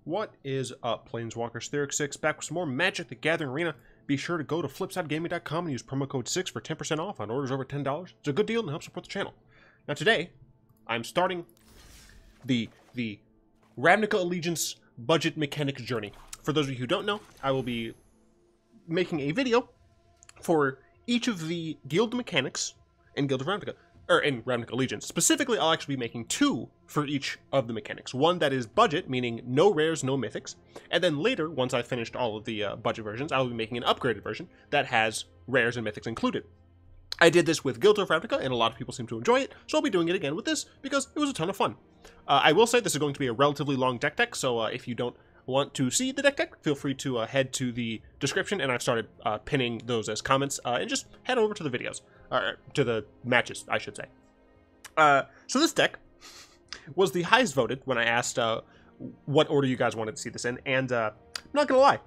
What is up, Planeswalkers? Theric6 back with some more Magic the Gathering Arena. Be sure to go to flipsidegaming.com and use promo code 6 for 10% off on orders over $10. It's a good deal and helps support the channel. Now today, I'm starting the Ravnica Allegiance budget mechanics journey. For those of you who don't know, I will be making a video for each of the guild mechanics in Guild of Ravnica, or in Ravnica Allegiance. Specifically, I'll actually be making two for each of the mechanics. One that is budget, meaning no rares, no mythics. And then later, once I've finished all of the budget versions, I will be making an upgraded version that has rares and mythics included. I did this with Guild of Ravnica, and a lot of people seem to enjoy it, so I'll be doing it again with this because it was a ton of fun. I will say this is going to be a relatively long deck tech, so if you don't want to see the deck tech, feel free to head to the description, and I've started pinning those as comments, and just head over to the videos, or to the matches, I should say. So this deck was the highest voted when I asked what order you guys wanted to see this in, and I'm not gonna lie,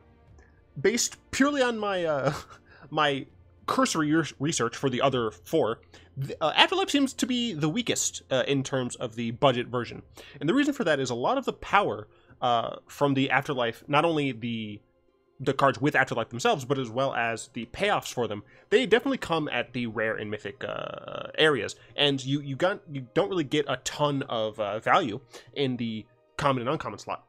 based purely on my my cursory research for the other four, Afterlife seems to be the weakest in terms of the budget version, and the reason for that is a lot of the power from the Afterlife, not only the cards with Afterlife themselves, but as well as the payoffs for them, they definitely come at the rare and mythic areas, and you don't really get a ton of value in the common and uncommon slot.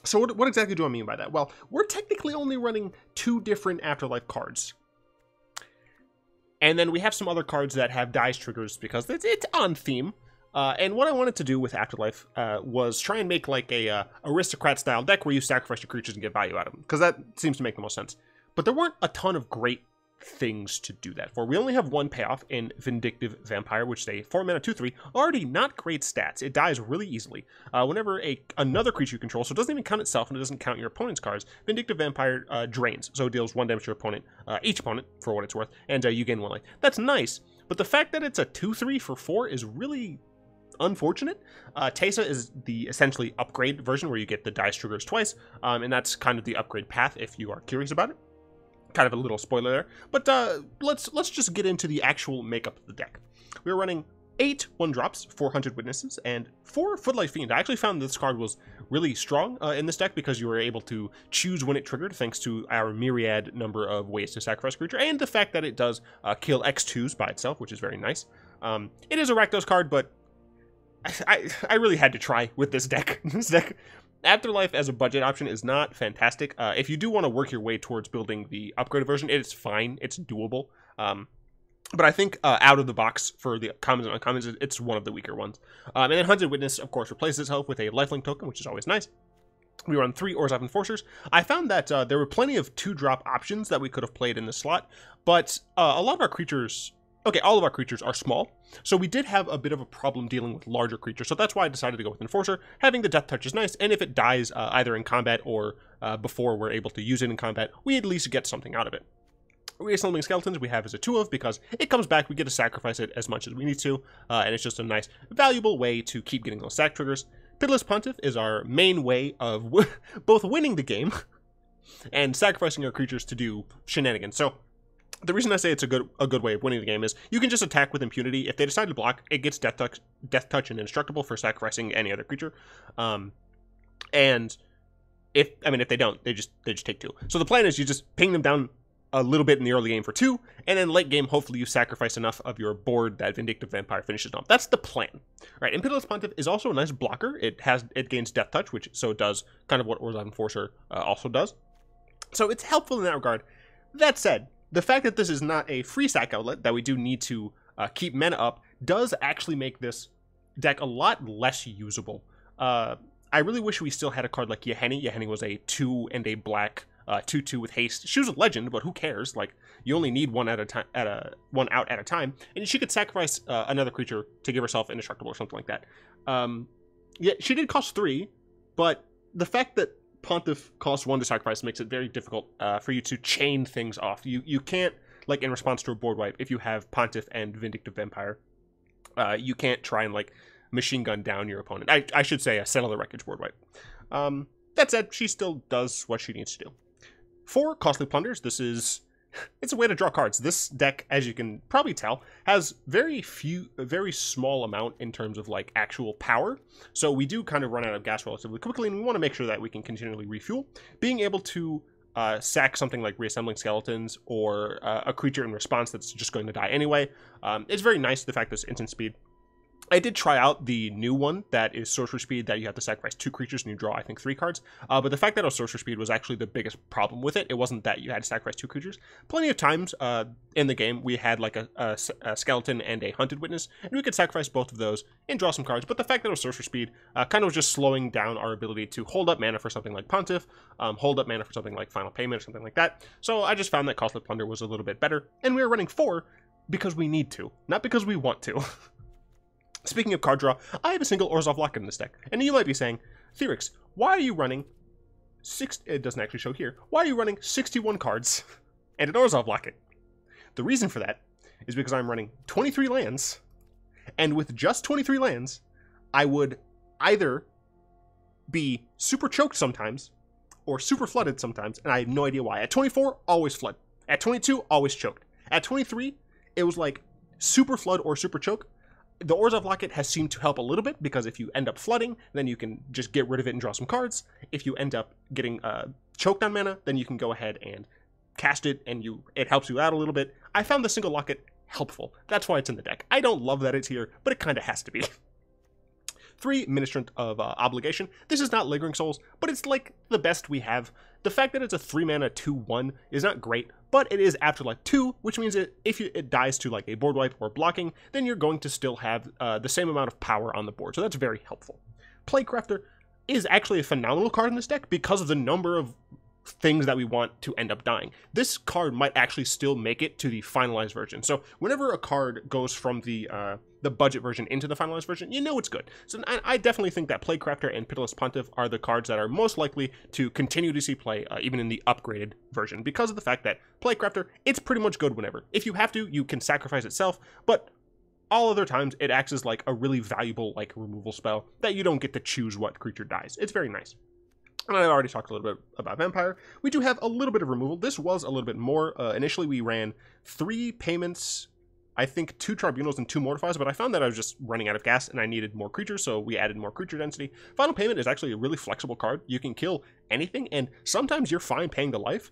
So what exactly do I mean by that? Well, we're technically only running two different Afterlife cards. And then we have some other cards that have dice triggers because it's on theme. And what I wanted to do with Afterlife was try and make like a aristocrat-style deck where you sacrifice your creatures and get value out of them, because that seems to make the most sense. But there weren't a ton of great things to do that for. We only have one payoff in Vindictive Vampire, which is a 4-mana 2/3, already not great stats. It dies really easily. Whenever another creature you control, so it doesn't even count itself and it doesn't count your opponent's cards, Vindictive Vampire drains, so it deals 1 damage to your opponent, each opponent, for what it's worth, and you gain 1 life. That's nice, but the fact that it's a 2/3 for 4 is really unfortunate. Teysa is the essentially upgrade version where you get the dice triggers twice, and that's kind of the upgrade path if you are curious about it. Kind of a little spoiler there, but let's just get into the actual makeup of the deck. We're running 8 1-drops, 400 Witnesses, and 4 Footlight Fiend. I actually found this card was really strong in this deck because you were able to choose when it triggered thanks to our myriad number of ways to sacrifice a creature, and the fact that it does kill X2s by itself, which is very nice. It is a Rakdos card, but I really had to try with this deck. This deck, Afterlife as a budget option, is not fantastic. If you do want to work your way towards building the upgraded version, it's fine. It's doable. But I think out of the box for the commons and uncommons, it's one of the weaker ones. And then Hunted Witness, of course, replaces itself with a lifelink token, which is always nice. We run 3 Orzhov Enforcers. I found that there were plenty of 2-drop options that we could have played in the slot, but a lot of our creatures... Okay, all of our creatures are small, so we did have a bit of a problem dealing with larger creatures, so that's why I decided to go with Enforcer. Having the Death Touch is nice, and if it dies either in combat or before we're able to use it in combat, we at least get something out of it. Reassembling Skeletons we have as a 2-of because it comes back, we get to sacrifice it as much as we need to, and it's just a nice, valuable way to keep getting those sack triggers. Pitiless Pontiff is our main way of both winning the game and sacrificing our creatures to do shenanigans. So the reason I say it's a good way of winning the game is you can just attack with impunity. If they decide to block, it gets Death Touch and Indestructible for sacrificing any other creature. And if they don't, they just take 2. So the plan is you just ping them down a little bit in the early game for 2, and then late game, hopefully you sacrifice enough of your board that Vindictive Vampire finishes off. That's the plan, right? And Pitiless Pontiff is also a nice blocker. It gains Death Touch, so it does kind of what Orzhov Enforcer also does. So it's helpful in that regard. That said, the fact that this is not a free sack outlet, that we do need to keep mana up, does actually make this deck a lot less usable. I really wish we still had a card like Yahenni. Yahenni was a 2 and a black 2/2 with haste. She was a legend, but who cares? Like, you only need one out at a time, and she could sacrifice another creature to give herself indestructible or something like that. Yeah, she did cost 3, but the fact that Pontiff costs 1 to sacrifice makes it very difficult for you to chain things off. You can't, like in response to a board wipe, if you have Pontiff and Vindictive Vampire, you can't try and like machine gun down your opponent. I should say a Settle the Wreckage board wipe. That said, she still does what she needs to do. 4 Costly Plunders. This is it's a way to draw cards. This deck, as you can probably tell, has very small amount in terms of like actual power. So we do kind of run out of gas relatively quickly, and we want to make sure that we can continually refuel. Being able to sack something like Reassembling Skeletons or a creature in response that's just going to die anyway, it's very nice, the fact that it's instant speed. I did try out the new one that is sorcery speed, that you have to sacrifice 2 creatures and you draw, I think, 3 cards. But the fact that it was sorcery speed was actually the biggest problem with it. It wasn't that you had to sacrifice 2 creatures. Plenty of times in the game, we had like a skeleton and a hunted witness, and we could sacrifice both of those and draw some cards. But the fact that it was sorcery speed kind of was just slowing down our ability to hold up mana for something like Pontiff, hold up mana for something like Final Payment or something like that. So I just found that Costly Plunder was a little bit better, and we were running 4 because we need to, not because we want to. Speaking of card draw, I have a single Orzhov Locket in this deck, and you might be saying, Theorix, why are you running it doesn't actually show here, why are you running 61 cards and an Orzhov Locket? The reason for that is because I'm running 23 lands, and with just 23 lands, I would either be super choked sometimes, or super flooded sometimes, and I have no idea why. At 24, always flood. At 22, always choked. At 23, it was like super flood or super choke. The Orzhov Locket has seemed to help a little bit, because if you end up flooding, then you can just get rid of it and draw some cards. If you end up getting choked on mana, then you can go ahead and cast it, and it helps you out a little bit. I found the single Locket helpful. That's why it's in the deck. I don't love that it's here, but it kind of has to be. 3, Ministrant of Obligation. This is not Lingering Souls, but it's like the best we have. The fact that it's a 3-mana 2/1 is not great, but it is Afterlife 2, which means that if it dies to like a board wipe or blocking, then you're going to still have the same amount of power on the board, so that's very helpful. Plaguecrafter is actually a phenomenal card in this deck because of the number of things that we want to end up dying. This card might actually still make it to the finalized version. So whenever a card goes from the budget version into the finalized version, you know it's good. So I definitely think that Plaguecrafter and Pitiless Pontiff are the cards that are most likely to continue to see play even in the upgraded version, because of the fact that Plaguecrafter, it's pretty much good whenever. If you have to, you can sacrifice itself, but all other times it acts as like a really valuable like removal spell that you don't get to choose what creature dies. It's very nice. And I've already talked a little bit about Vampire. We do have a little bit of removal. This was a little bit more. Initially, we ran 3 payments, I think 2 Tribunals and 2 Mortifies, but I found that I was just running out of gas and I needed more creatures, so we added more creature density. Final Payment is actually a really flexible card. You can kill anything, and sometimes you're fine paying the life.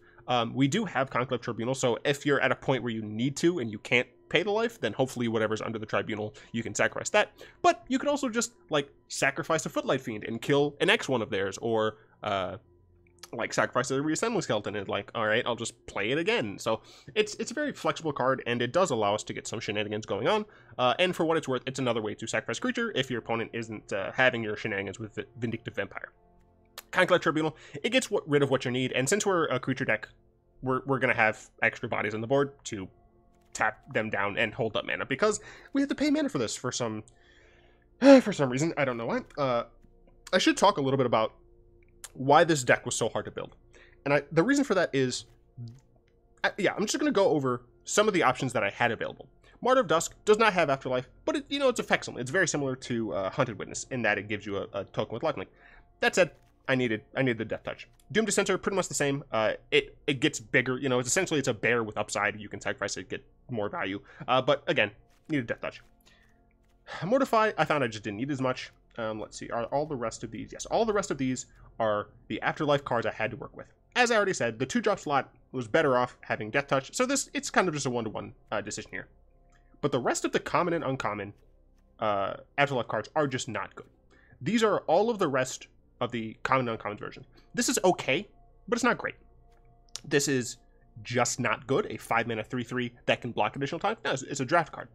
We do have Conclave Tribunal, so if you're at a point where you need to and you can't pay the life, then hopefully whatever's under the Tribunal, you can sacrifice that. But you could also just, like, sacrifice a Footlight Fiend and kill an X one of theirs, or like sacrifice a Reassembling Skeleton and like, all right, I'll just play it again. So it's a very flexible card, and it does allow us to get some shenanigans going on. And for what it's worth, it's another way to sacrifice creature if your opponent isn't having your shenanigans with Vindictive Vampire. Conclave Tribunal, it gets rid of what you need, and since we're a creature deck, we're going to have extra bodies on the board to tap them down and hold up mana, because we have to pay mana for this for some reason. I don't know why. I should talk a little bit about why this deck was so hard to build. And the reason for that is, I'm just going to go over some of the options that I had available. Martyr of Dusk does not have Afterlife, but it's effects only. It's very similar to Hunted Witness in that it gives you a token with lifelink. That said, I needed the Death Touch. Doom Dissenter, pretty much the same. It gets bigger. It's essentially it's a bear with upside. You can sacrifice it, get more value. But again, needed Death Touch. Mortify, I found I just didn't need as much. Let's see, are all the rest of these? Yes, all the rest of these are the Afterlife cards I had to work with. As I already said, the 2-drop slot was better off having Death Touch, so it's kind of just a 1-to-1 decision here. But the rest of the common and uncommon Afterlife cards are just not good. These are all of the rest of the common and uncommon version. This is okay, but it's not great. This is just not good. A 5-mana 3/3 that can block additional time? No, it's a draft card.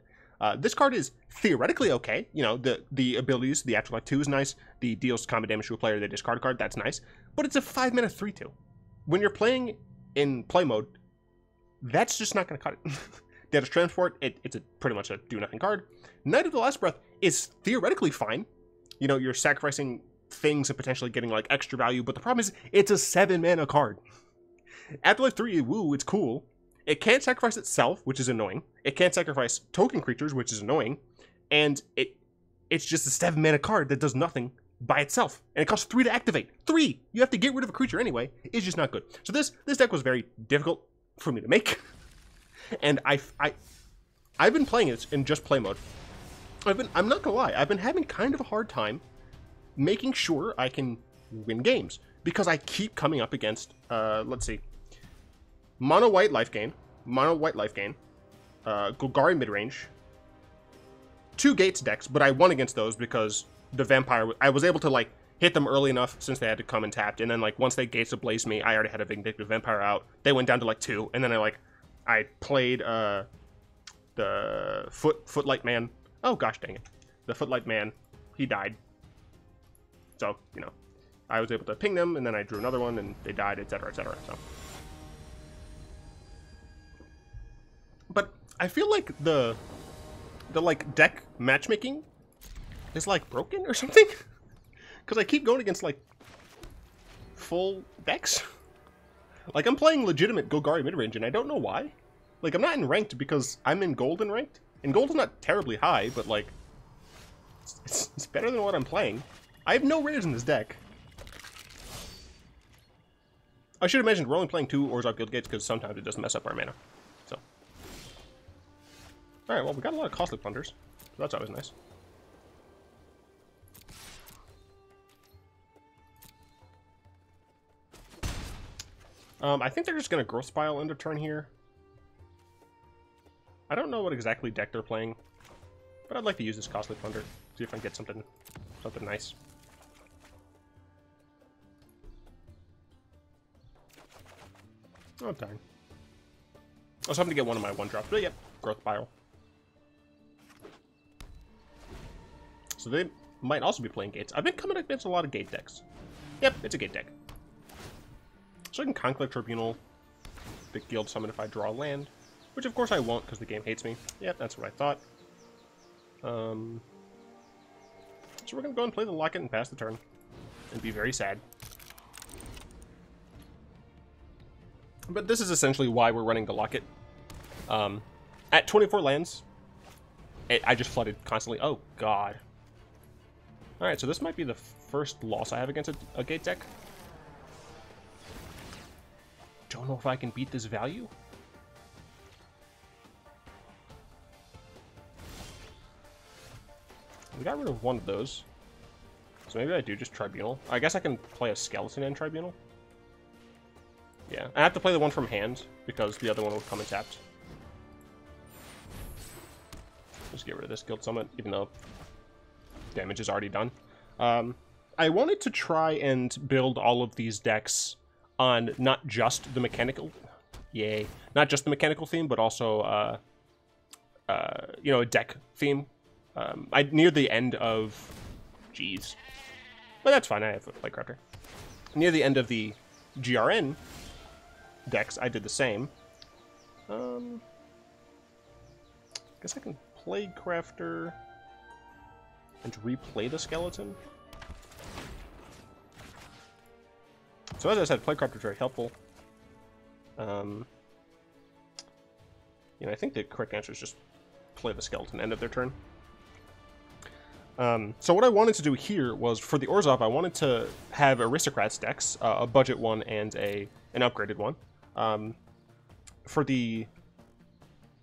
This card is theoretically okay. The abilities, the Afterlife 2 is nice. The deals common damage to a player, they discard a card, that's nice. But it's a 5-mana 3/2. When you're playing in play mode, that's just not going to cut it. Deadest Transport, it's pretty much a do-nothing card. Knight of the Last Breath is theoretically fine. You're sacrificing things and potentially getting like extra value, but the problem is it's a 7-mana card. Afterlife 3, woo, it's cool. It can't sacrifice itself, which is annoying. It can't sacrifice token creatures, which is annoying. And it's just a 7-mana card that does nothing by itself. And it costs 3 to activate. 3! You have to get rid of a creature anyway. It's just not good. So this deck was very difficult. for me to make. And I've been playing it in just play mode. I'm not gonna lie, I've been having kind of a hard time making sure I can win games, because I keep coming up against, let's see, mono white Lifegain, Golgari midrange, 2 Gates decks, but I won against those because the Vampire, I was able to, like, hit them early enough since they had to come and tapped, and then, like, once they Gates Ablaze me, I already had a Vindictive Vampire out. They went down to, like, 2, and then I played, the Footlight Man. Oh, gosh dang it. The Footlight Man, he died. So, you know, I was able to ping them, and then I drew another one, and they died, etc., so. But I feel like the like, deck matchmaking is, like, broken or something? Because I keep going against, like, full decks. Like, I'm playing legitimate Golgari midrange, and I don't know why. Like, I'm not in ranked because I'm in gold and ranked. And gold is not terribly high, but, like, it's better than what I'm playing. I have no rares in this deck. I should have mentioned we're only playing 2 Orzhov Guildgates because sometimes it does mess up our mana. So. Alright, well, we got a lot of Costly Plunders. So that's always nice. I think they're just going to Growth Spile end of turn here. I don't know what exactly deck they're playing, but I'd like to use this Costly Plunder, see if I can get something nice. Oh, darn. I was hoping to get one of my 1-drops, but yep, Growth Spile. So they might also be playing Gates. I've been coming against a lot of Gate decks. Yep, it's a Gate deck. So I can Conclave Tribunal, the Guild Summon if I draw land, which of course I won't because the game hates me. Yep, that's what I thought. So we're going to go and play the Locket and pass the turn, and be very sad. But this is essentially why we're running the Locket. At 24 lands, I just flooded constantly. Oh, God. Alright, so this might be the first loss I have against a Gate deck. Don't know if I can beat this value. We got rid of one of those. So maybe I do just Tribunal. I guess I can play a Skeleton and Tribunal. Yeah, I have to play the one from hand, because the other one will come and tapped. Just get rid of this Guild Summit, even though damage is already done. I wanted to try and build all of these decks on not just the mechanical... Yay. Not just the mechanical theme, but also, you know, a deck theme. Near the end of... Jeez. But that's fine, I have a Plaguecrafter. Near the end of the GRN decks, I did the same. Guess I can Plaguecrafter and replay the Skeleton. So as I said, Plaguecrafter is very helpful. You know, I think the correct answer is just play the Skeleton end of their turn. So what I wanted to do here was, for the Orzhov, I wanted to have Aristocrats decks, a budget one and an upgraded one. For the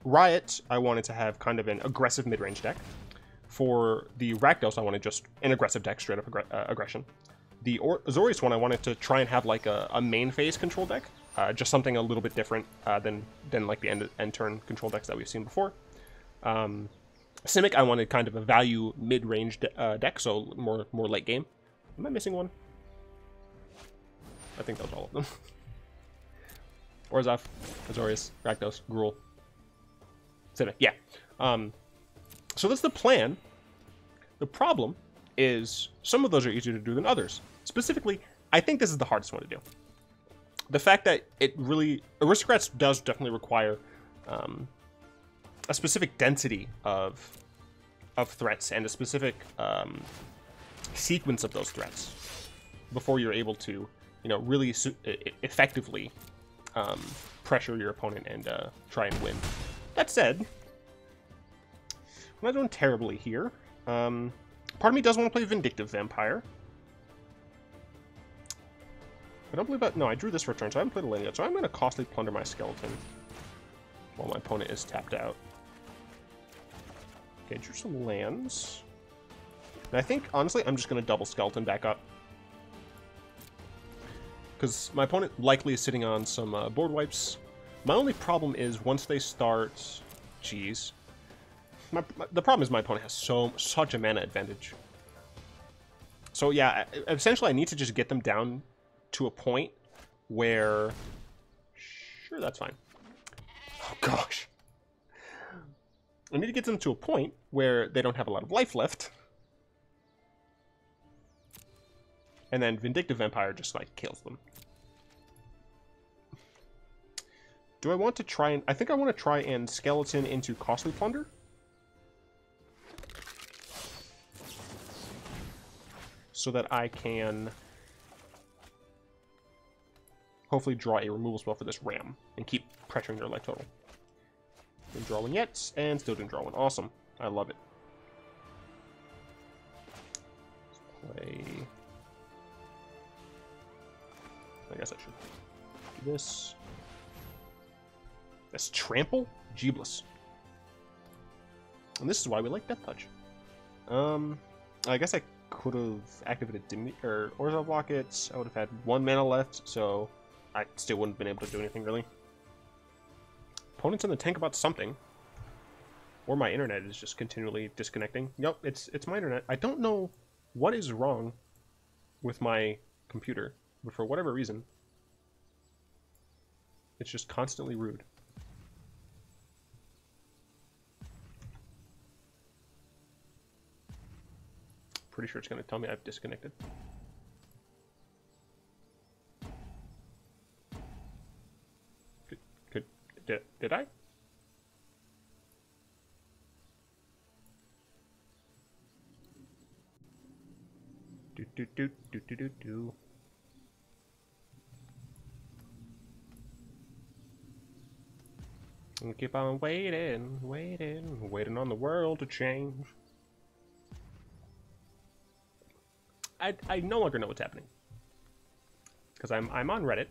Riot, I wanted to have kind of an aggressive mid-range deck. For the Rakdos, I wanted just an aggressive deck, straight up aggression. The Azorius one, I wanted to try and have like a main phase control deck, just something a little bit different than like the end turn control decks that we've seen before. Simic, I wanted kind of a value mid-range deck, so more late game. Am I missing one? I think that was all of them. Orzhov, Azorius, Rakdos, Gruul, Simic, yeah. So that's the plan. The problem is some of those are easier to do than others. Specifically, I think this is the hardest one to do. The fact that it really... Aristocrats does definitely require a specific density of threats and a specific sequence of those threats before you're able to, you know, really effectively pressure your opponent and try and win. That said, I'm not doing terribly here. Part of me does want to play Vindictive Vampire. I don't believe that... No, I drew this for turn, so I haven't played a land yet. So I'm going to Costly Plunder my Skeleton while my opponent is tapped out. Okay, drew some lands. And I think, honestly, I'm just going to double Skeleton back up. Because my opponent likely is sitting on some board wipes. My only problem is once they start... Jeez. The problem is my opponent has such a mana advantage. So yeah, essentially I need to just get them down to a point where... Sure, that's fine. Oh gosh. I need to get them to a point where they don't have a lot of life left. And then Vindictive Vampire just, like, kills them. Do I want to try and... I think I want to try and Skeleton into Costly Plunder. So that I can... hopefully draw a removal spell for this Ram. And keep pressuring their life total. Didn't draw one yet, and still didn't draw one. Awesome. I love it. Let's play... I guess I should do this. That's Trample? Jeebless. And this is why we like Death Touch. I guess I could have activated Orzhov Locket. I would have had 1 mana left, so I still wouldn't have been able to do anything, really. Opponent's in the tank about something. Or my internet is just continually disconnecting. Yep, it's my internet. I don't know what is wrong with my computer, but for whatever reason, it's just constantly rude. Pretty sure it's going to tell me I've disconnected. Did I? Do. And keep on waiting on the world to change. I no longer know what's happening because I'm on Reddit,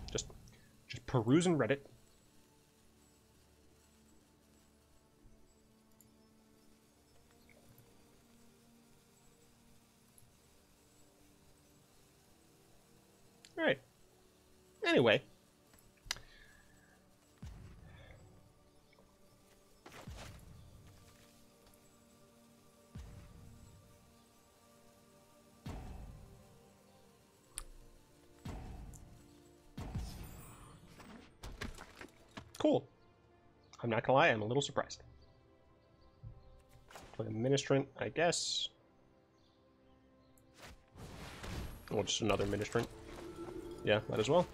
just perusing Reddit. All right. Anyway. Cool. I'm not gonna lie, I'm a little surprised. Play a Ministrant, I guess. Or just another Ministrant. Yeah, might as well.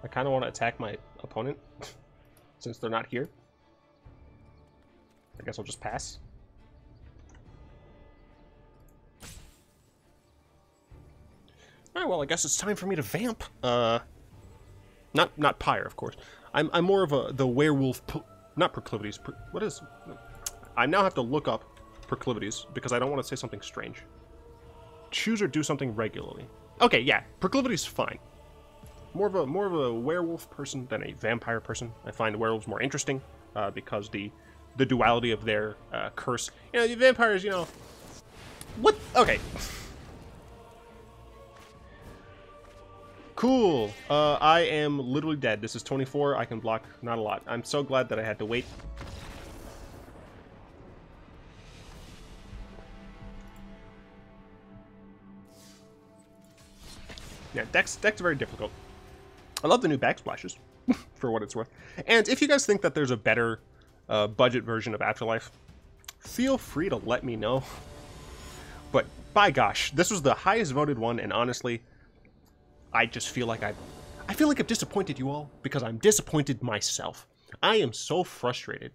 I kind of want to attack my opponent since they're not here. I guess I'll just pass. Alright, well, I guess it's time for me to vamp. Not Pyre, of course. I'm more of the werewolf... Not proclivities. What is... I now have to look up proclivities because I don't want to say something strange. Choose or do something regularly. Okay, yeah, proclivities fine. More of a werewolf person than a vampire person. I find werewolves more interesting because the duality of their curse. You know, the vampires, you know... What? Okay. Cool. I am literally dead. This is 24. I can block not a lot. I'm so glad that I had to wait. Yeah, deck's very difficult. I love the new backsplashes, for what it's worth. And if you guys think that there's a better budget version of Afterlife, feel free to let me know. But, by gosh, this was the highest voted one, and honestly... I just feel like I feel like I've disappointed you all because I'm disappointed myself. I am so frustrated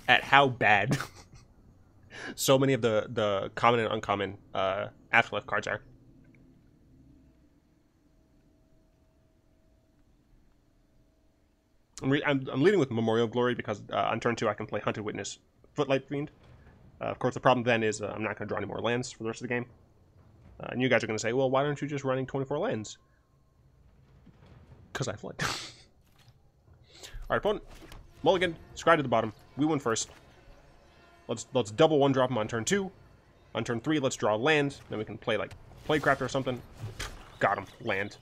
at how bad so many of the common and uncommon Afterlife cards are. I'm leading with Memorial Glory because on turn 2 I can play Hunted Witness Footlight Fiend. Of course, the problem then is I'm not going to draw any more lands for the rest of the game. And you guys are going to say, well, why aren't you just running 24 lands? Because I flood. Alright, opponent. Mulligan, scry to the bottom. We win first. Let's double one drop him on turn 2. On turn 3, let's draw land. Then we can play like Plaguecrafter or something. Got him. Land.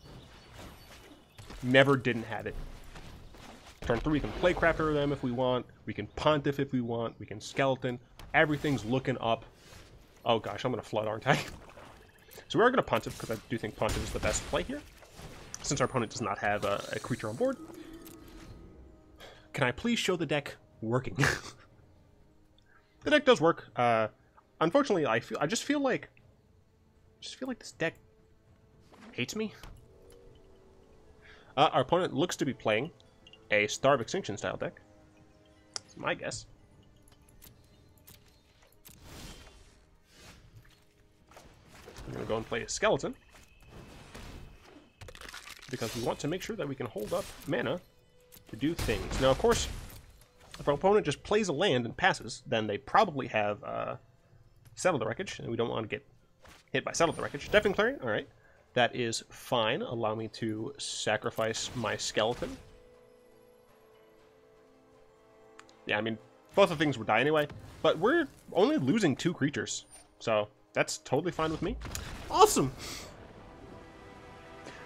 Never didn't have it. Turn 3, we can Plaguecrafter them if we want. We can Pontiff if we want. We can Skeleton. Everything's looking up. Oh gosh, I'm going to flood, aren't I? So we are going to Pontiff, because I do think Pontiff is the best play here. Since our opponent does not have a creature on board. Can I please show the deck working? The deck does work. Unfortunately, I just feel like this deck hates me. Our opponent looks to be playing a Star of Extinction style deck. That's my guess. I'm going to go and play a Skeleton. Because we want to make sure that we can hold up mana to do things. Now, of course, if our opponent just plays a land and passes, then they probably have Settle the Wreckage, and we don't want to get hit by Settle the Wreckage. Deafening Clarion, alright. That is fine. Allow me to sacrifice my Skeleton. Yeah, I mean, both of the things would die anyway, but we're only losing 2 creatures, so that's totally fine with me. Awesome!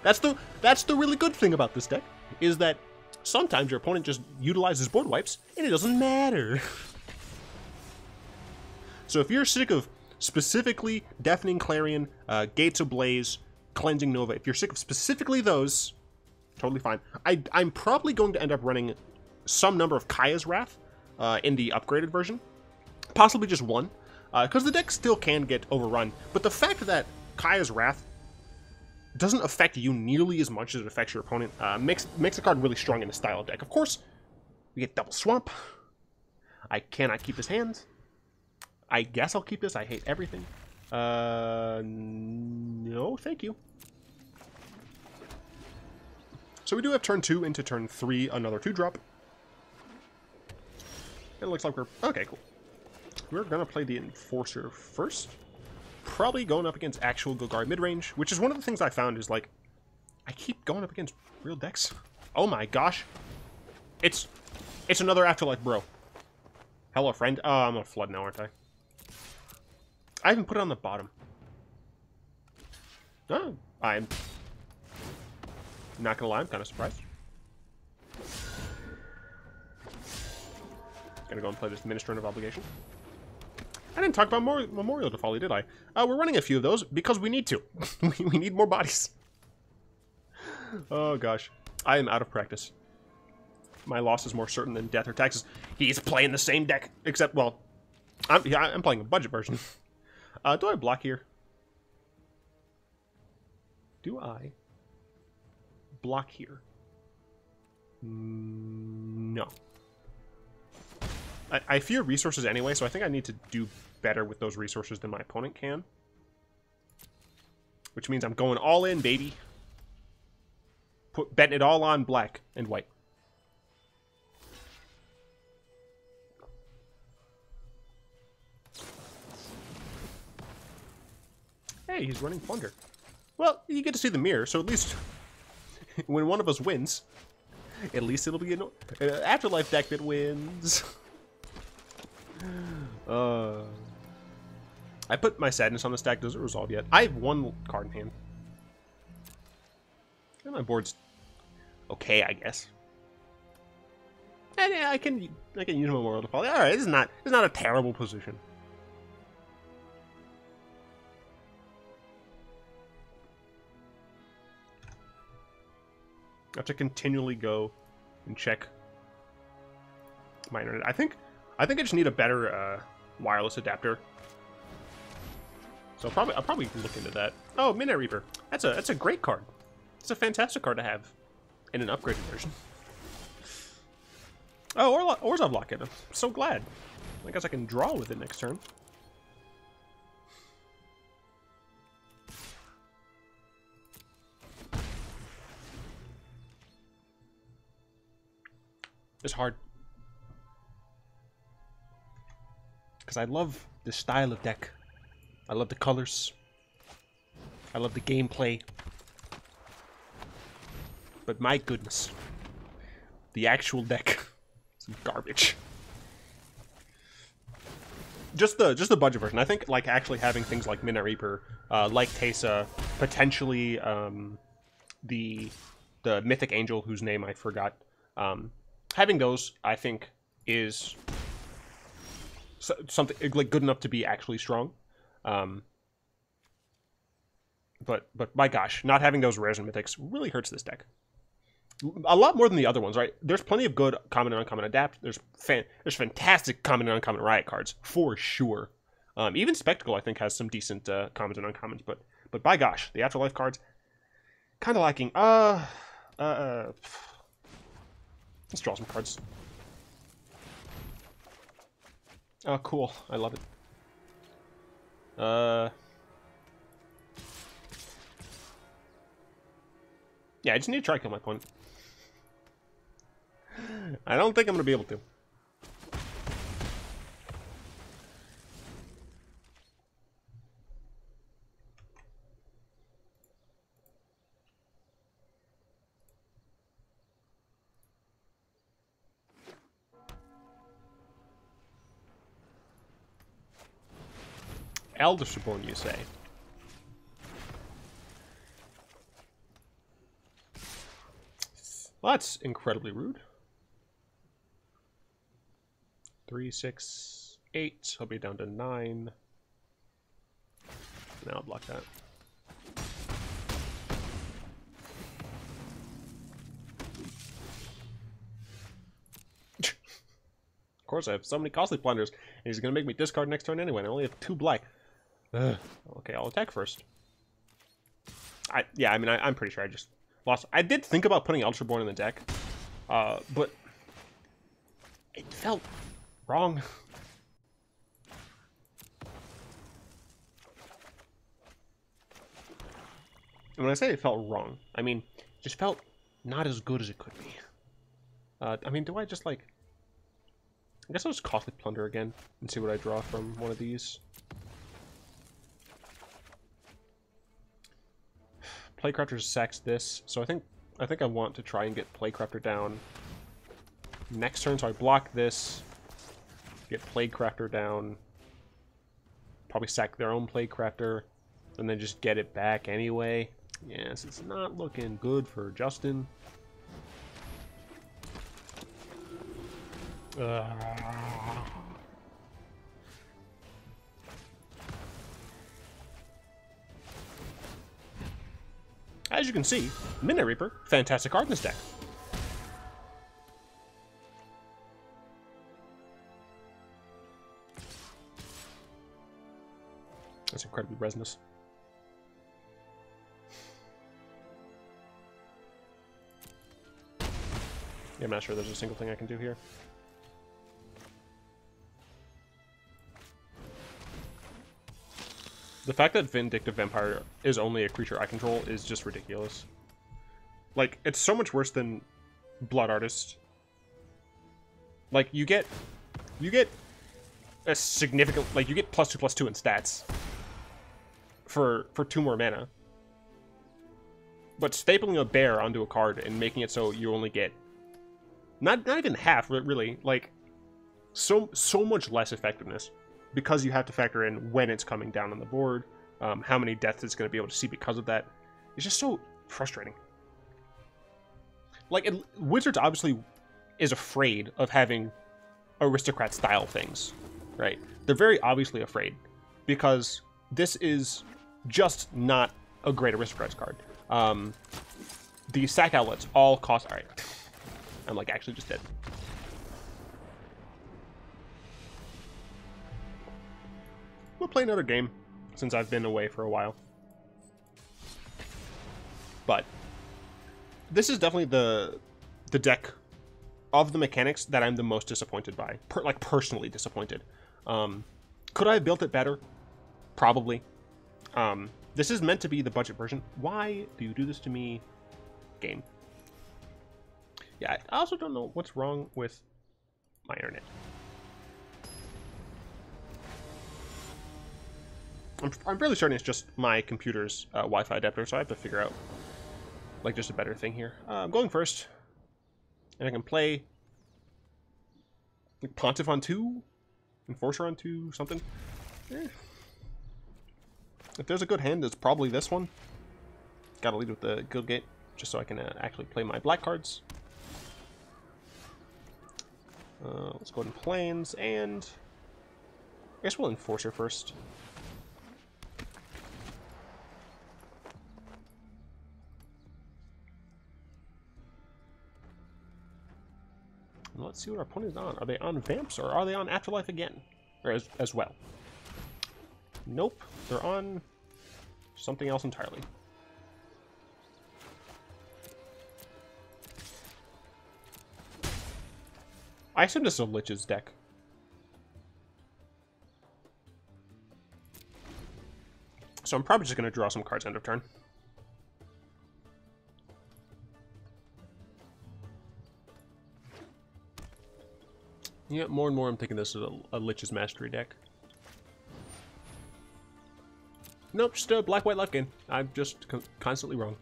That's the really good thing about this deck, is that sometimes your opponent just utilizes board wipes, and it doesn't matter. So if you're sick of specifically Deafening Clarion, Gates Ablaze, Cleansing Nova, if you're sick of specifically those, totally fine. I'm probably going to end up running some number of Kaya's Wrath in the upgraded version. Possibly just one, because the deck still can get overrun. But the fact that Kaya's Wrath doesn't affect you nearly as much as it affects your opponent makes the card really strong in the style of deck. Of course, we get Double Swamp. I cannot keep this hand. I guess I'll keep this. I hate everything. No, thank you. So we do have turn 2 into turn 3, another 2-drop. It looks like we're... Okay, cool. We're going to play the Enforcer first. Probably going up against actual Golgari midrange, which is one of the things I found is, like, I keep going up against real decks. Oh my gosh. It's another Afterlife, bro. Hello, friend. Oh, I'm going to flood now, aren't I? I haven't put it on the bottom. Oh, I'm not gonna lie, I'm kind of surprised. Gonna go and play this Ministrant of Obligation. I didn't talk about Memorial to Folly, did I? We're running a few of those because we need to. We need more bodies. Oh gosh, I am out of practice. My loss is more certain than death or taxes. He's playing the same deck, except, well, I'm playing a budget version. Do I block here? Do I block here? No. I fear resources anyway, so I think I need to do better with those resources than my opponent can. Which means I'm going all in, baby. Betting it all on black and white. Hey, he's running Plunder. Well, you get to see the mirror, so at least when one of us wins, at least it'll be an Afterlife deck that wins. I put my Sadness on the stack. Does it resolve yet? I have one card in hand. And my board's okay, I guess. And yeah, I can use Memorial to Folly. All right, it's not a terrible position. I have to continually go and check my internet. I think I just need a better wireless adapter. So I'll probably look into that. Oh, Midnight Reaper. That's a great card. It's a fantastic card to have in an upgraded version. Oh, Orzhov Locket. I'm so glad. I guess I can draw with it next turn. It's hard. Because I love the style of deck. I love the colors. I love the gameplay. But my goodness. The actual deck is garbage. Just the budget version. I think like actually having things like Midnight Reaper, like Teysa, potentially the Mythic Angel whose name I forgot. Having those, I think, is something like good enough to be actually strong. But my gosh, not having those rares and mythics really hurts this deck. A lot more than the other ones, right? There's plenty of good common and uncommon adapt. There's fantastic common and uncommon riot cards for sure. Even Spectacle, I think, has some decent commons and uncommons. But by gosh, the Afterlife cards kind of lacking. Let's draw some cards. Oh, cool. I love it. Yeah, I just need to try to kill my opponent. I don't think I'm going to be able to. Elder Reborn, you say? Well, that's incredibly rude. 3, 6, 8. I'll be down to 9. Now I'll block that. Of course, I have so many Costly Plunders, and he's going to make me discard next turn anyway. I only have 2 black. Ugh. Okay, I'll attack first. Yeah, I mean, I'm pretty sure I just lost. I did think about putting Ultraborn in the deck, but it felt wrong. And when I say it felt wrong, I mean, it just felt not as good as it could be. I mean, do I just, like... I guess I'll just Costly Plunder again and see what I draw from one of these. Plaguecrafter sacks this, so I think I want to try and get Plaguecrafter down next turn, so I block this, get Plaguecrafter down, probably sack their own Plaguecrafter, and then just get it back anyway. Yes, it's not looking good for Justin. As you can see, Midnight Reaper, fantastic card in this deck. That's incredibly resinous. Yeah, I'm not sure there's a single thing I can do here. The fact that Vindictive Vampire is only a creature I control is just ridiculous. Like, it's so much worse than Blood Artist. Like, you get a significant, like, you get +2/+2 in stats for 2 more mana. But stapling a bear onto a card and making it so you only get not even half, really, like, so much less effectiveness. Because you have to factor in when it's coming down on the board, how many deaths it's going to be able to see because of that. It's just so frustrating. Like, Wizards obviously is afraid of having aristocrat-style things, right? They're very obviously afraid, because this is just not a great aristocrats card. The sack outlets all cost... Alright, I'm, like, actually just dead. We'll play another game, since I've been away for a while. But this is definitely the deck of the mechanics that I'm the most disappointed by. Like, personally disappointed. Could I have built it better? Probably. This is meant to be the budget version. Why do you do this to me, game? Yeah, I also don't know what's wrong with my internet. I'm fairly certain it's just my computer's Wi-Fi adapter, so I have to figure out, like, just a better thing here. I'm going first. And I can play like, Pontiff on 2, Enforcer on 2, something. If there's a good hand, it's probably this one. Gotta lead with the Guildgate, just so I can actually play my black cards. Let's go ahead and Plains, and I guess we'll Enforcer first. And let's see what our opponent is on. Are they on Vamps, or are they on Afterlife again? Or as well? Nope, they're on something else entirely. I assume this is a Lich's deck. So I'm probably just going to draw some cards end of turn. Yeah, more and more I'm thinking this is a Lich's Mastery deck. Nope, just a black-white Lifegain. I'm just constantly wrong.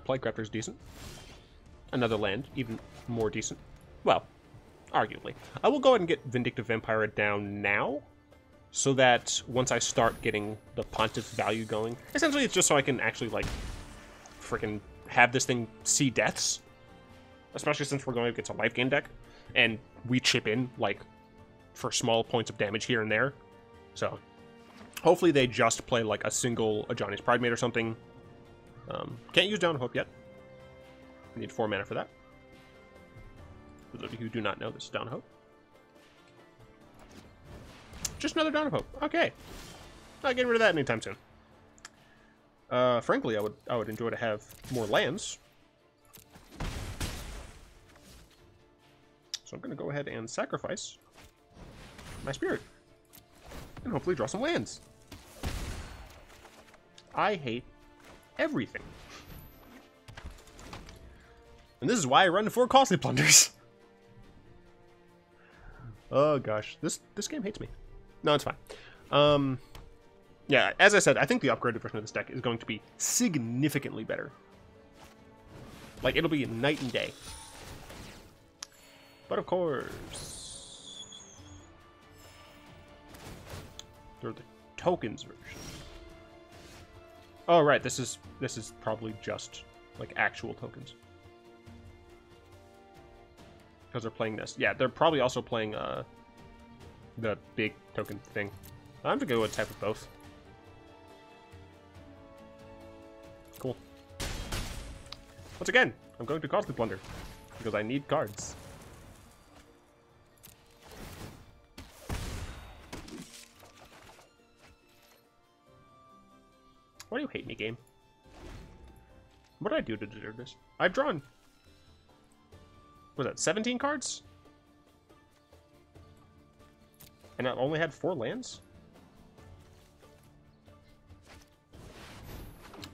Plaguecrafter is decent. Another land, even more decent. Well, arguably. I will go ahead and get Vindictive Vampire down now, so that once I start getting the Pontiff value going, essentially it's just so I can actually, like, freaking have this thing see deaths. Especially since we're going against a Lifegain deck, and we chip in, like, for small points of damage here and there. So, hopefully they just play, like, a single Ajani's Pridemate or something. Can't use Dawn of Hope yet. I need 4 mana for that. For those of you who do not know, this is Dawn of Hope. Just another Dawn of Hope. Okay. Not getting rid of that anytime soon. Frankly, I would enjoy to have more lands. So I'm going to go ahead and sacrifice my Spirit. And hopefully draw some lands. I hate everything. And this is why I run 4 Costly Plunders. Oh gosh, this game hates me. No, it's fine. Yeah, as I said, I think the upgraded version of this deck is going to be significantly better. Like, it'll be night and day. But of course, they're the tokens version. Oh right, this is probably just like actual tokens. Because they're playing this. Yeah, they're probably also playing the big token thing. I'm gonna go with type of both. Cool. Once again, I'm going to Costly Plunder because I need cards. Why do you hate me, game? What did I do to deserve this? I've drawn... what was that, 17 cards? And I only had 4 lands?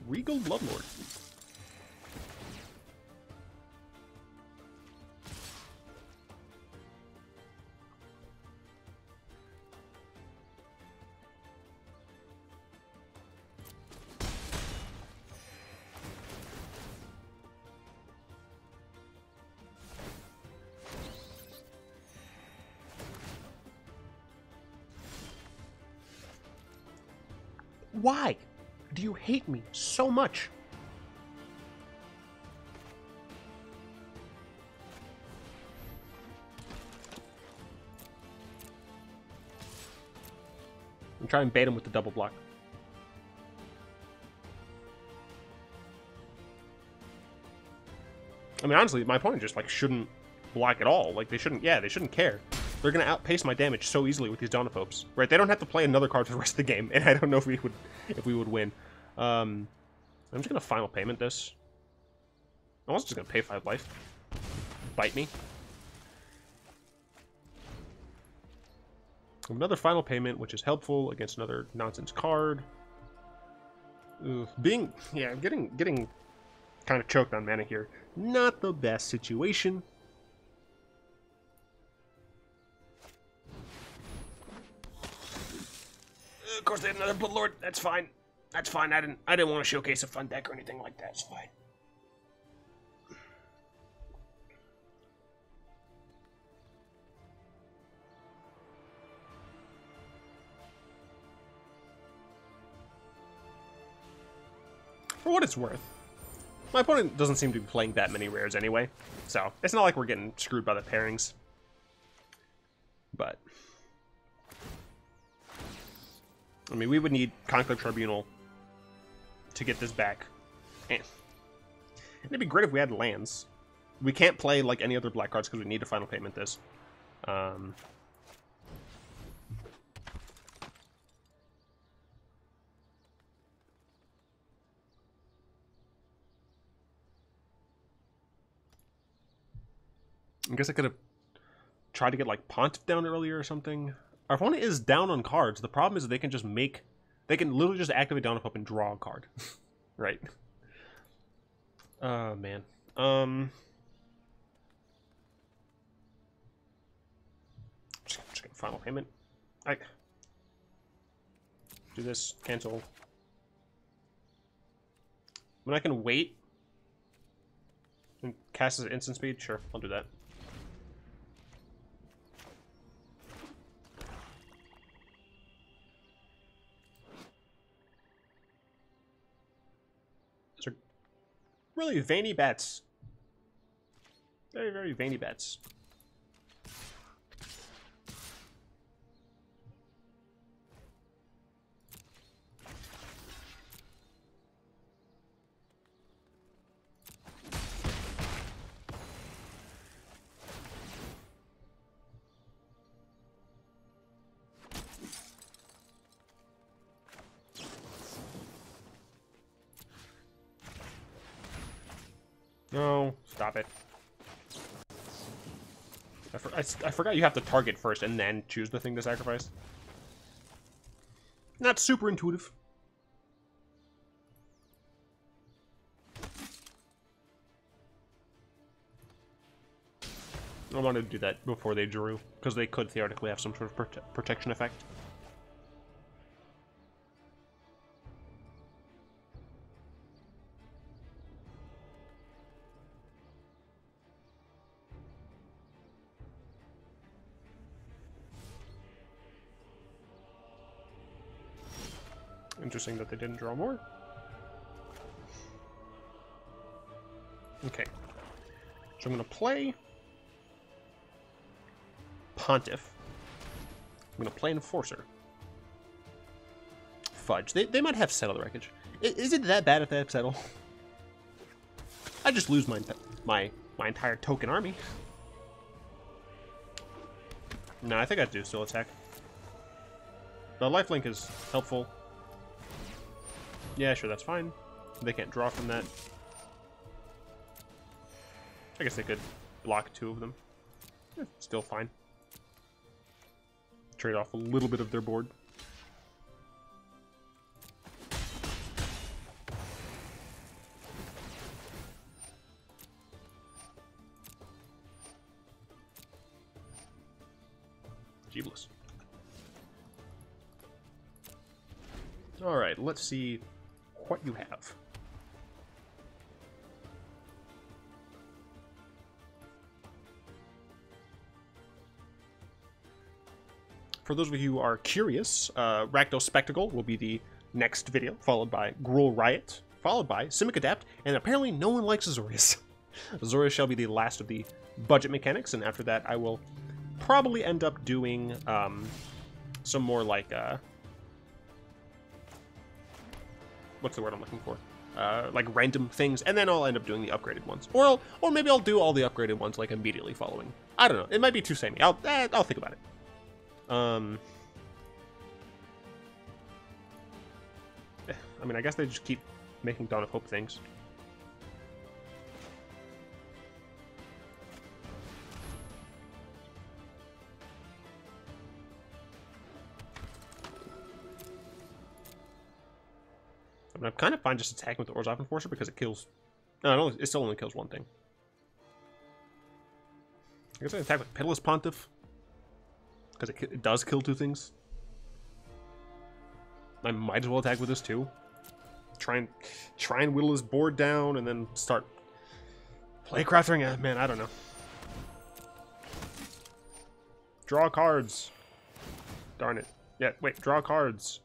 Regal Bloodlord. Why do you hate me so much? And try and bait him with the double block. I mean, honestly, my opponent just, like, shouldn't block at all. Like, they shouldn't care. They're going to outpace my damage so easily with these Dawn of Hopes. Right, they don't have to play another card for the rest of the game, and I don't know if we would win. I'm just going to final payment this. I'm also just going to pay 5 life. Bite me. Another final payment, which is helpful against another nonsense card. Getting Kind of choked on mana here. Not the best situation. Of course, they had another Bloodlord. That's fine. That's fine. I didn't want to showcase a fun deck or anything like that. It's fine. For what it's worth, my opponent doesn't seem to be playing that many rares anyway, so it's not like we're getting screwed by the pairings. But I mean, we would need Conclave Tribunal to get this back. And it'd be great if we had lands. We can't play like any other black cards because we need to final payment this. I guess I could have tried to get like Pontiff down earlier or something. Our opponent is down on cards. The problem is they can just make... They can literally just activate Down up and draw a card. Right. Oh, man. Just get final payment. I do this, cancel. When I can wait and cast as instant speed, sure, I'll do that. These are really veiny bets. Very, very veiny bets. No, stop it. I forgot you have to target first and then choose the thing to sacrifice. Not super intuitive. I wanted to do that before they drew, because they could theoretically have some sort of protection effect. Interesting that they didn't draw more. Okay. So I'm going to play Pontiff. I'm going to play Enforcer. Fudge. They might have Settle the Wreckage. Is it that bad if they have Settle? I just lose my entire token army. No, I think I do still attack. The lifelink is helpful. Yeah, sure, that's fine. They can't draw from that. I guess they could block two of them. Still fine. Trade off a little bit of their board. Jeebless. Alright, let's see what you have. For those of you who are curious, Rakdos Spectacle will be the next video, followed by Gruul Riot, followed by Simic Adapt, and apparently no one likes Azorius. Azorius shall be the last of the budget mechanics, and after that I will probably end up doing some more like... what's the word I'm looking for? Like random things, and then I'll end up doing the upgraded ones. Or maybe I'll do all the upgraded ones like immediately following. I don't know. It might be too samey. I'll think about it. I mean, I guess they just keep making Dawn of Hope things. I mean, I'm kind of fine just attacking with the Orzhov Enforcer because it kills No, it still only kills one thing. I guess I attack with Pitiless Pontiff. Because it does kill 2 things. I might as well attack with this too. Try and whittle his board down and then start Plaguecrafting. Man, I don't know. Draw cards. Darn it. Yeah, wait, draw cards.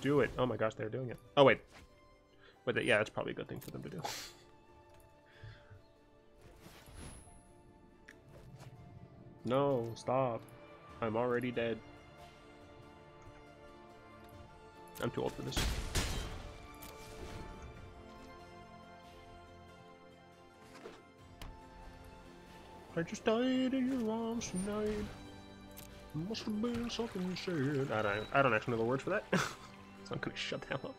Do it. Oh my gosh, they're doing it. Oh, wait. Wait, yeah, that's probably a good thing for them to do. No, stop. I'm already dead. I'm too old for this. I just died in your arms tonight. Must have been something you said. I don't actually know the words for that. So I'm gonna shut the hell up.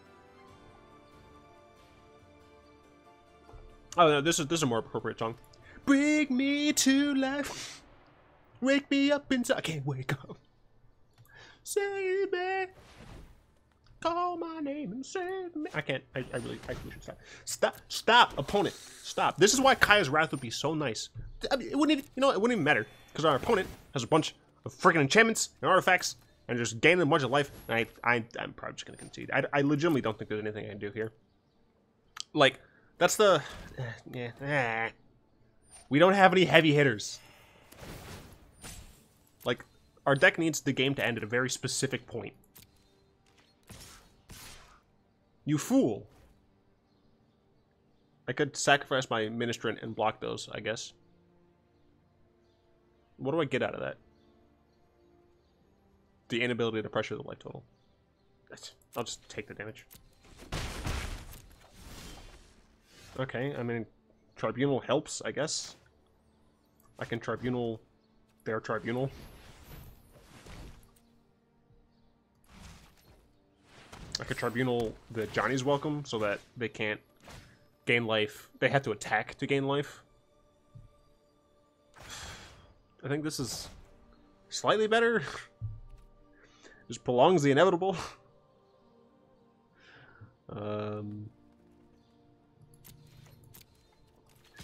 Oh no, this is a more appropriate song. Bring me to life. Wake me up inside. I can't wake up. Save me. Call my name and save me. I can't. I really should stop. Stop, opponent. Stop. This is why Kaya's Wrath would be so nice. I mean, it wouldn't even matter because our opponent has a bunch of freaking enchantments and artifacts and just gaining a bunch of life. And I'm probably just gonna concede. I legitimately don't think there's anything I can do here. Like, that's the yeah. We don't have any heavy hitters. Like, our deck needs the game to end at a very specific point. You fool. I could sacrifice my Ministrant and block those, I guess. What do I get out of that? The inability to pressure the life total. I'll just take the damage. Okay, I mean, Tribunal helps, I guess. I can Tribunal their Tribunal. I could Tribunal the Johnny's Welcome so that they can't gain life. They have to attack to gain life. I think this is slightly better. Just prolongs the inevitable.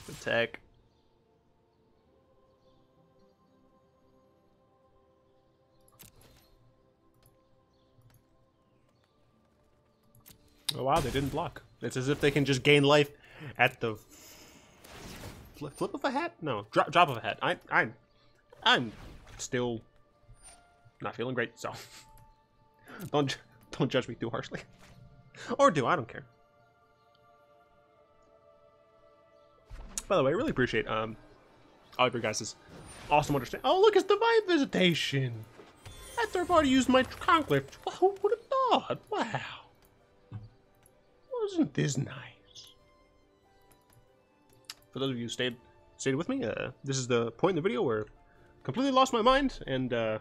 Attack. Oh wow, they didn't block. It's as if they can just gain life at the flip of a hat? No, drop of a hat. I'm still not feeling great, so don't judge me too harshly. Or do, I don't care. By the way, I really appreciate all of your guys' awesome understanding. Oh, look, it's Divine Visitation. After I've already used my Conclave. Who would have thought? Wow. Wasn't this nice? For those of you who stayed with me, this is the point in the video where I completely lost my mind, and yeah.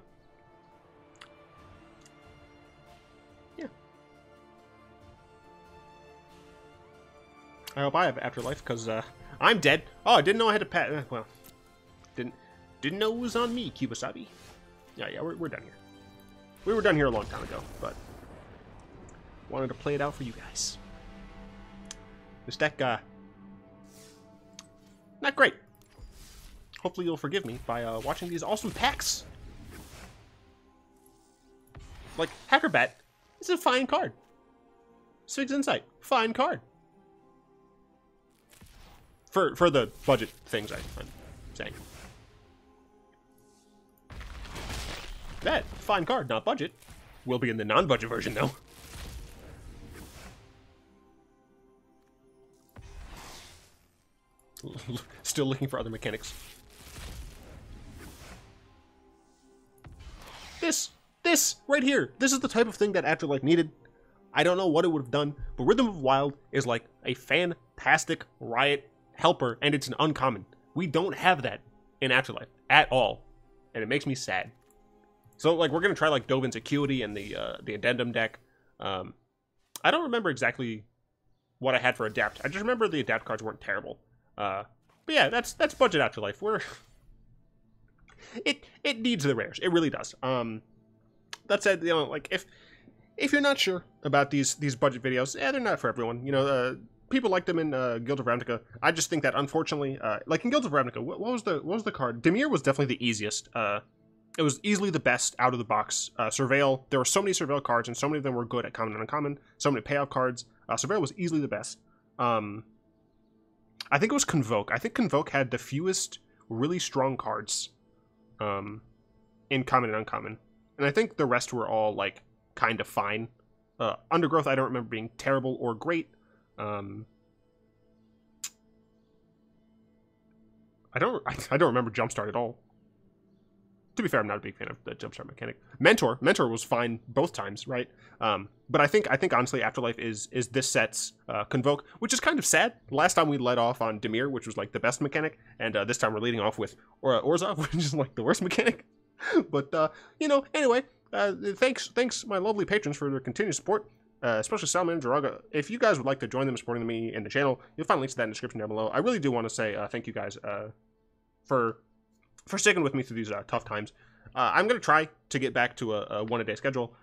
I hope I have Afterlife, because I'm dead. Oh, I didn't know I had to pat. Well, didn't know it was on me, Kibasabi. Yeah, we're done here. We were done here a long time ago, but wanted to play it out for you guys. This deck, not great. Hopefully you'll forgive me by watching these awesome packs. Like, Hackerbat is a fine card. Sphinx Insight, fine card. For the budget things I'm saying. That, fine card, not budget. Will be in the non-budget version, though. Still looking for other mechanics. This right here. This is the type of thing that Afterlife needed. I don't know what it would have done, but Rhythm of Wild is like a fantastic Riot helper, and it's an uncommon. We don't have that in Afterlife at all, and it makes me sad. So, like, we're gonna try like Dovin's Acuity and the Addendum deck. I don't remember exactly what I had for Adapt. I just remember the Adapt cards weren't terrible. But yeah, that's budget Afterlife. It needs the rares. It really does. That said, you know, like if you're not sure about these budget videos, they're not for everyone. You know, people liked him in Guild of Ravnica. I just think that unfortunately, like in Guild of Ravnica, what was the card? Dimir was definitely the easiest. It was easily the best out of the box. Surveil, there were so many Surveil cards, and so many of them were good at common and uncommon. So many payout cards. Surveil was easily the best. I think it was Convoke. I think Convoke had the fewest really strong cards in common and uncommon. And I think the rest were all, like, kind of fine. Undergrowth, I don't remember being terrible or great. I don't remember Jumpstart at all. To be fair, I'm not a big fan of the Jumpstart mechanic. Mentor was fine both times, right? But I think honestly, Afterlife is this set's Convoke, which is kind of sad. Last time we led off on Dimir, which was like the best mechanic, and this time we're leading off with Orzhov, which is like the worst mechanic. But you know, anyway, thanks my lovely patrons for their continued support. Especially Salman and Jaraga. If you guys would like to join them supporting me in the channel, you'll find links to that in the description down below. I really do want to say thank you guys for sticking with me through these tough times. I'm going to try to get back to a one-a-day schedule,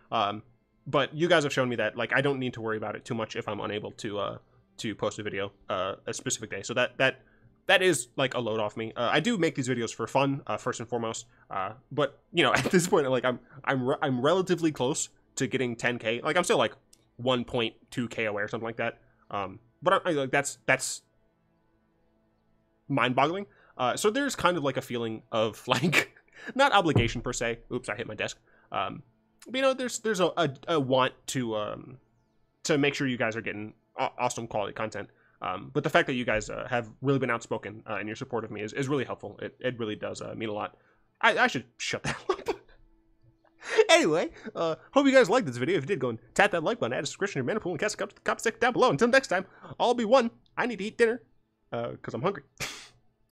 but you guys have shown me that like I don't need to worry about it too much if I'm unable to post a video a specific day. So that is like a load off me. I do make these videos for fun, first and foremost, but you know, at this point, like I'm relatively close to getting 10K. Like I'm still like 1.2K away or something like that. But I like that's mind-boggling. So there's kind of like a feeling of like not obligation per se. Oops, I hit my desk. But you know, there's a want to make sure you guys are getting awesome quality content. But the fact that you guys have really been outspoken in your support of me is really helpful. It really does mean a lot. I should shut that up. Anyway, hope you guys liked this video. If you did, go and tap that like button, add a subscription to your mana pool, and cast a cop stick down below. Until next time, I'll be one. I need to eat dinner because I'm hungry.